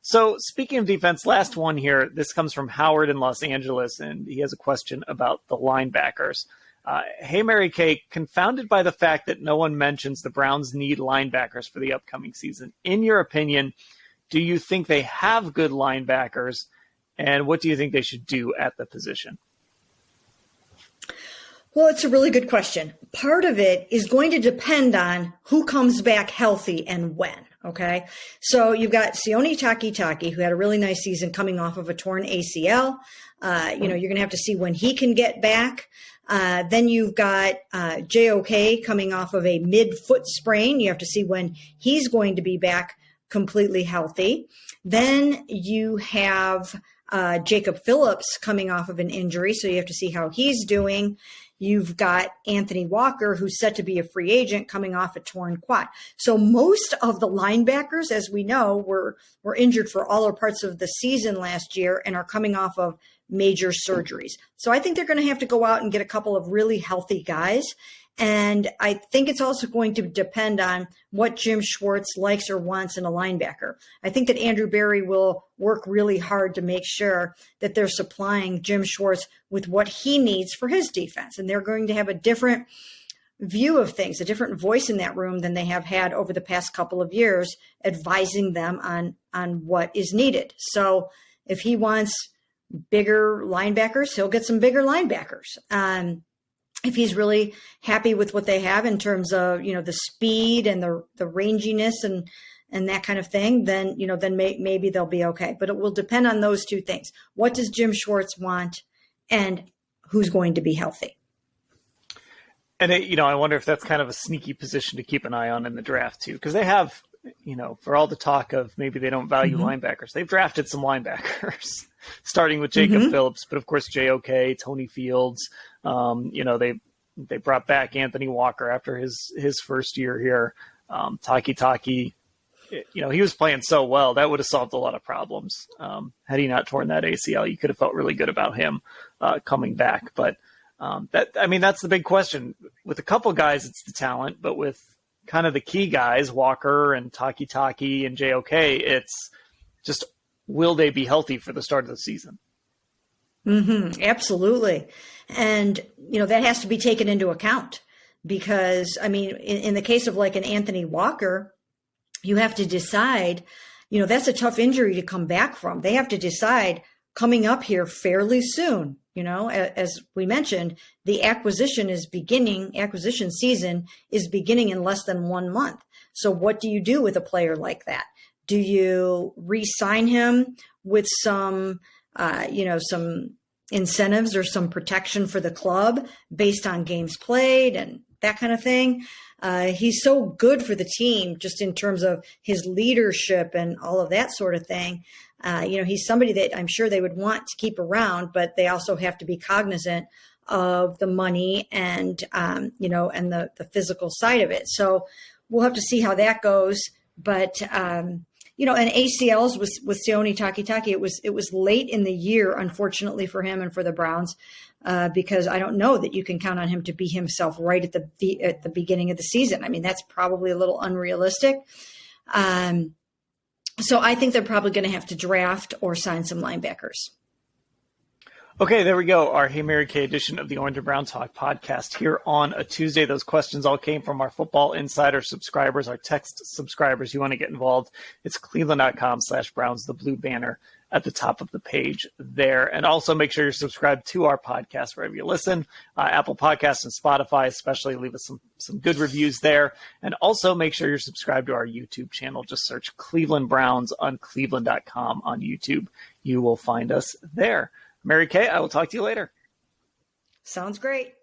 So speaking of defense, last one here. This comes from Howard in Los Angeles, and he has a question about the linebackers. Hey, Mary Kay, confounded by the fact that no one mentions the Browns need linebackers for the upcoming season. In your opinion, do you think they have good linebackers, and what do you think they should do at the position? Well, it's a really good question. Part of it is going to depend on who comes back healthy and when. Okay. So you've got Sione Takitaki, who had a really nice season coming off of a torn ACL. You're going to have to see when he can get back. Then you've got JOK coming off of a mid-foot sprain. You have to see when he's going to be back completely healthy. Then you have Jacob Phillips coming off of an injury, so you have to see how he's doing. You've got Anthony Walker, who's set to be a free agent, coming off a torn quad. So most of the linebackers, as we know, were injured for all or parts of the season last year and are coming off of major surgeries. So I think they're going to have to go out and get a couple of really healthy guys. And I think it's also going to depend on what Jim Schwartz likes or wants in a linebacker. I think that Andrew Berry will work really hard to make sure that they're supplying Jim Schwartz with what he needs for his defense. And they're going to have a different view of things, a different voice in that room than they have had over the past couple of years, advising them on what is needed. So if he wants bigger linebackers, he'll get some bigger linebackers. If he's really happy with what they have in terms of, the speed and the ranginess and that kind of thing, then maybe they'll be okay. But it will depend on those two things. What does Jim Schwartz want, and who's going to be healthy? And I wonder if that's kind of a sneaky position to keep an eye on in the draft too, because they have, for all the talk of maybe they don't value linebackers, they've drafted some linebackers, starting with Jacob Phillips, but of course JOK, Tony Fields. They brought back Anthony Walker after his first year here. Taki, he was playing so well that would have solved a lot of problems. Had he not torn that ACL, you could have felt really good about him coming back. But that's the big question. With a couple guys, it's the talent, but with kind of the key guys, Walker and Taki and JOK, it's just, will they be healthy for the start of the season? Absolutely. And, that has to be taken into account because, in the case of like an Anthony Walker, you have to decide, that's a tough injury to come back from. They have to decide coming up here fairly soon. As we mentioned, the acquisition season is beginning in less than 1 month. So what do you do with a player like that? Do you re-sign him with some incentives or some protection for the club based on games played and that kind of thing? He's so good for the team just in terms of his leadership and all of that sort of thing. He's somebody that I'm sure they would want to keep around, but they also have to be cognizant of the money and, and the physical side of it. So we'll have to see how that goes. But, and ACLs with Sione Takitaki, it was late in the year, unfortunately for him and for the Browns, because I don't know that you can count on him to be himself right at the beginning of the season. That's probably a little unrealistic. So I think they're probably going to have to draft or sign some linebackers. Okay, there we go. Our Hey Mary Kay edition of the Orange and Brown Talk podcast here on a Tuesday. Those questions all came from our Football Insider subscribers, our text subscribers. You want to get involved, it's cleveland.com/Browns, the blue banner at the top of the page there. And also make sure you're subscribed to our podcast wherever you listen, Apple Podcasts and Spotify, especially. Leave us some good reviews there. And also make sure you're subscribed to our YouTube channel. Just search Cleveland Browns on cleveland.com on YouTube. You will find us there. Mary Kay, I will talk to you later. Sounds great.